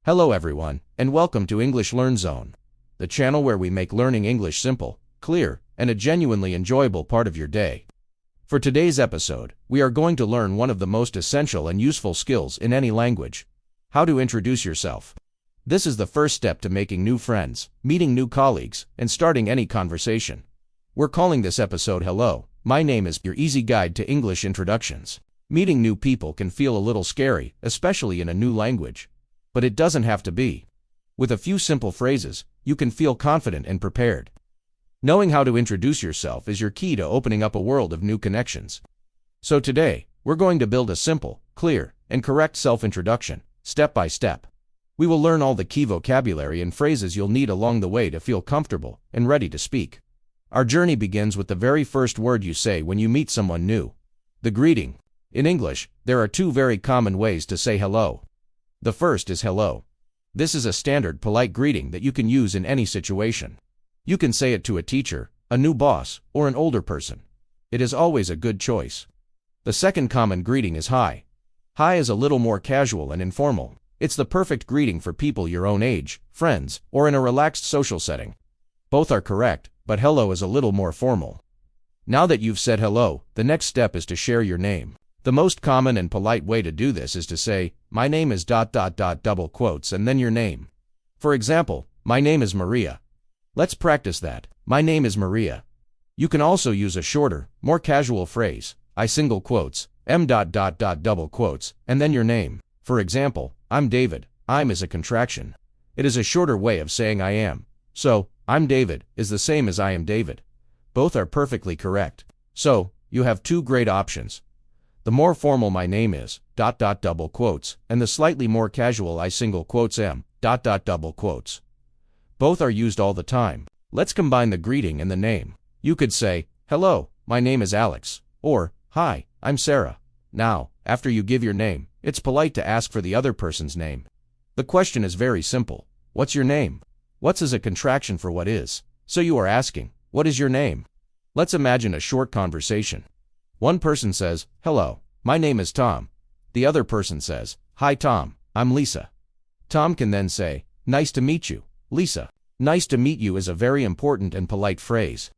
Hello everyone, and welcome to English Learn Zone, the channel where we make learning English simple, clear, and a genuinely enjoyable part of your day. For today's episode, we are going to learn one of the most essential and useful skills in any language: how to introduce yourself. This is the first step to making new friends, meeting new colleagues, and starting any conversation. We're calling this episode Hello, My Name Is, your easy guide to English introductions. Meeting new people can feel a little scary, especially in a new language. But it doesn't have to be. With a few simple phrases, you can feel confident and prepared. Knowing how to introduce yourself is your key to opening up a world of new connections. So today, we're going to build a simple, clear, and correct self-introduction, step by step. We will learn all the key vocabulary and phrases you'll need along the way to feel comfortable and ready to speak. Our journey begins with the very first word you say when you meet someone new: the greeting. In English, there are two very common ways to say hello. The first is hello. This is a standard polite greeting that you can use in any situation. You can say it to a teacher, a new boss, or an older person. It is always a good choice. The second common greeting is hi. Hi is a little more casual and informal. It's the perfect greeting for people your own age, friends, or in a relaxed social setting. Both are correct, but hello is a little more formal. Now that you've said hello, the next step is to share your name. The most common and polite way to do this is to say, "My name is ... double quotes and then your name." For example, "My name is Maria." Let's practice that. My name is Maria. You can also use a shorter, more casual phrase, "I single quotes, m ... double quotes, and then your name." For example, "I'm David." "I'm" is a contraction. It is a shorter way of saying "I am." So, "I'm David" is the same as "I am David." Both are perfectly correct. So, you have two great options. The more formal "My name is ... double quotes, and the slightly more casual "I single quotes m ... double quotes. Both are used all the time. Let's combine the greeting and the name. You could say, "Hello, my name is Alex," or "Hi, I'm Sarah." Now, after you give your name, it's polite to ask for the other person's name. The question is very simple. What's your name? What's is a contraction for what is. So you are asking, what is your name? Let's imagine a short conversation. One person says, "Hello, my name is Tom." The other person says, "Hi Tom, I'm Lisa." Tom can then say, "Nice to meet you, Lisa." "Nice to meet you" is a very important and polite phrase.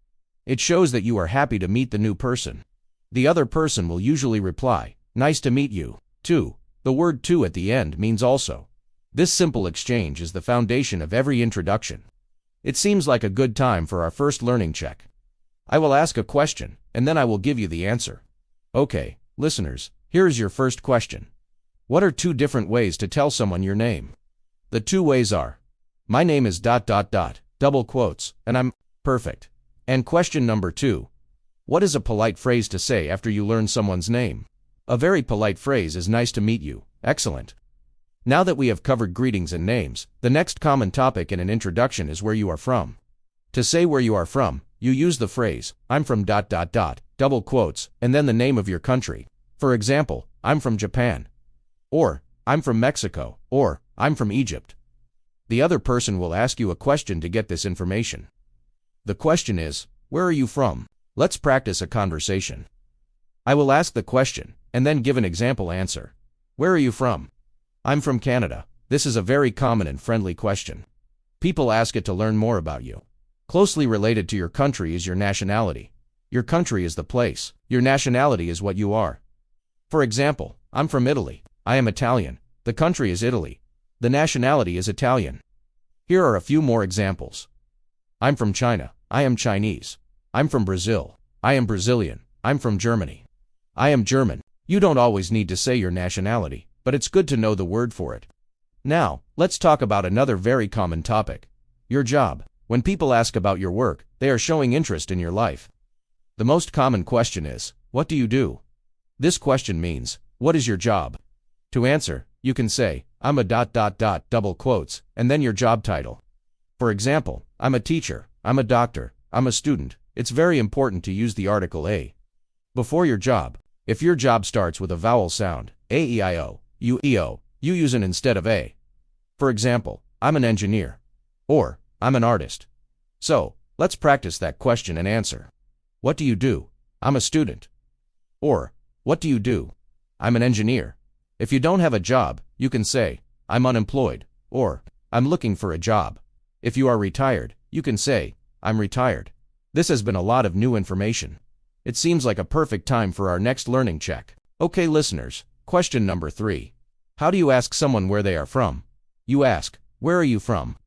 It shows that you are happy to meet the new person. The other person will usually reply, "Nice to meet you, too." The word "to" at the end means also. This simple exchange is the foundation of every introduction. It seems like a good time for our first learning check. I will ask a question, and then I will give you the answer. Okay, listeners, here is your first question. What are two different ways to tell someone your name? The two ways are, "My name is ... double quotes, and I'm perfect." And question number two, what is a polite phrase to say after you learn someone's name? A very polite phrase is "Nice to meet you." Excellent. Now that we have covered greetings and names, the next common topic in an introduction is where you are from. To say where you are from, you use the phrase, "I'm from ... double quotes, and then the name of your country. For example, "I'm from Japan." Or, "I'm from Mexico," or, "I'm from Egypt." The other person will ask you a question to get this information. The question is, "Where are you from?" Let's practice a conversation. I will ask the question, and then give an example answer. "Where are you from?" "I'm from Canada." This is a very common and friendly question. People ask it to learn more about you. Closely related to your country is your nationality. Your country is the place. Your nationality is what you are. For example, "I'm from Italy." I am Italian. The country is Italy. The nationality is Italian. Here are a few more examples. "I'm from China." I am Chinese. "I'm from Brazil." I am Brazilian. "I'm from Germany." I am German. You don't always need to say your nationality, but it's good to know the word for it. Now, let's talk about another very common topic: your job. When people ask about your work, they are showing interest in your life. The most common question is, "What do you do?" This question means, what is your job? To answer, you can say, "I'm a ... double quotes, and then your job title." For example, "I'm a teacher," "I'm a doctor," "I'm a student." It's very important to use the article a before your job. If your job starts with a vowel sound, a-e-i-o, u-e-o, you use an instead of a. For example, "I'm an engineer," or "I'm an artist." So, let's practice that question and answer. What do you do? I'm a student. Or, what do you do? I'm an engineer. If you don't have a job, you can say, I'm unemployed, or I'm looking for a job. If you are retired, you can say, I'm retired. This has been a lot of new information. It seems like a perfect time for our next learning check. Okay, listeners, question number 3. How do you ask someone where they are from? You ask, where are you from?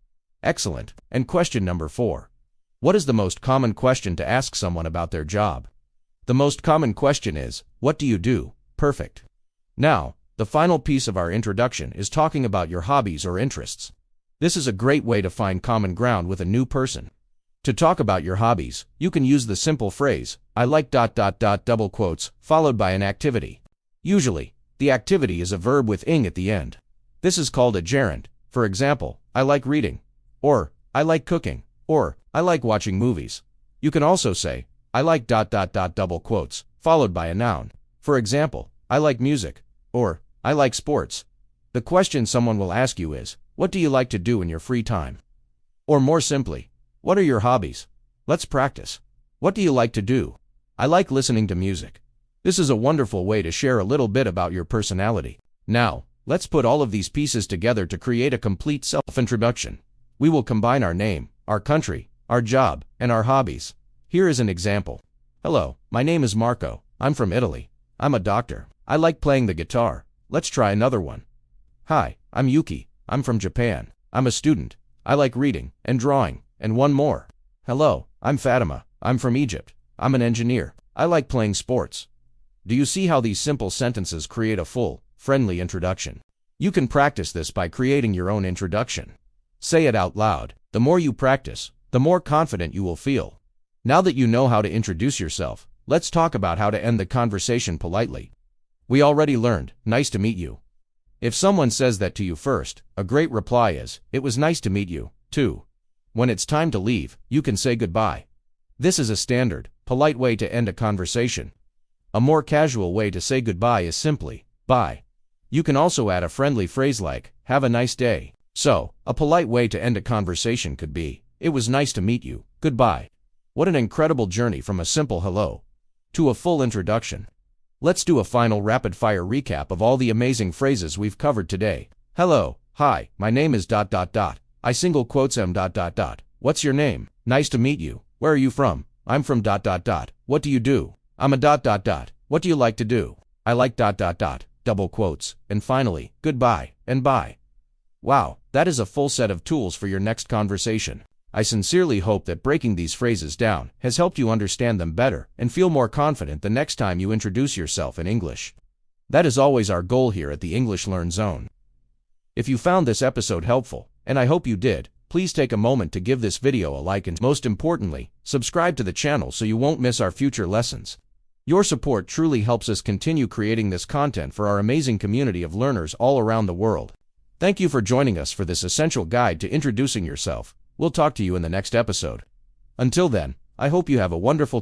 Excellent. And question number 4. What is the most common question to ask someone about their job? The most common question is, what do you do? Perfect. Now, the final piece of our introduction is talking about your hobbies or interests. This is a great way to find common ground with a new person. To talk about your hobbies, you can use the simple phrase, I like ... double quotes, followed by an activity. Usually, the activity is a verb with ing at the end. This is called a gerund. For example, I like reading, or I like cooking, or I like watching movies. You can also say, I like ... double quotes, followed by a noun. For example, I like music, or I like sports. The question someone will ask you is, what do you like to do in your free time? Or more simply, what are your hobbies? Let's practice. What do you like to do? I like listening to music. This is a wonderful way to share a little bit about your personality. Now, let's put all of these pieces together to create a complete self-introduction. We will combine our name, our country, our job, and our hobbies. Here is an example. Hello, my name is Marco. I'm from Italy. I'm a doctor. I like playing the guitar. Let's try another one. Hi, I'm Yuki. I'm from Japan. I'm a student. I like reading and drawing. And one more. Hello, I'm Fatima. I'm from Egypt. I'm an engineer. I like playing sports. Do you see how these simple sentences create a full, friendly introduction? You can practice this by creating your own introduction. Say it out loud. The more you practice, the more confident you will feel. Now that you know how to introduce yourself, let's talk about how to end the conversation politely. We already learned, nice to meet you. If someone says that to you first, a great reply is, it was nice to meet you, too. When it's time to leave, you can say goodbye. This is a standard, polite way to end a conversation. A more casual way to say goodbye is simply, bye. You can also add a friendly phrase like, have a nice day. So, a polite way to end a conversation could be, it was nice to meet you, goodbye. What an incredible journey from a simple hello to a full introduction. Let's do a final rapid-fire recap of all the amazing phrases we've covered today. Hello, hi, my name is ... I single quotes am ... What's your name? Nice to meet you. Where are you from? I'm from ... What do you do? I'm a ... What do you like to do? I like ... double quotes. And finally, goodbye and bye. Wow, that is a full set of tools for your next conversation. I sincerely hope that breaking these phrases down has helped you understand them better and feel more confident the next time you introduce yourself in English. That is always our goal here at the English Learn Zone. If you found this episode helpful, and I hope you did, please take a moment to give this video a like and, most importantly, subscribe to the channel so you won't miss our future lessons. Your support truly helps us continue creating this content for our amazing community of learners all around the world. Thank you for joining us for this essential guide to introducing yourself. We'll talk to you in the next episode. Until then, I hope you have a wonderful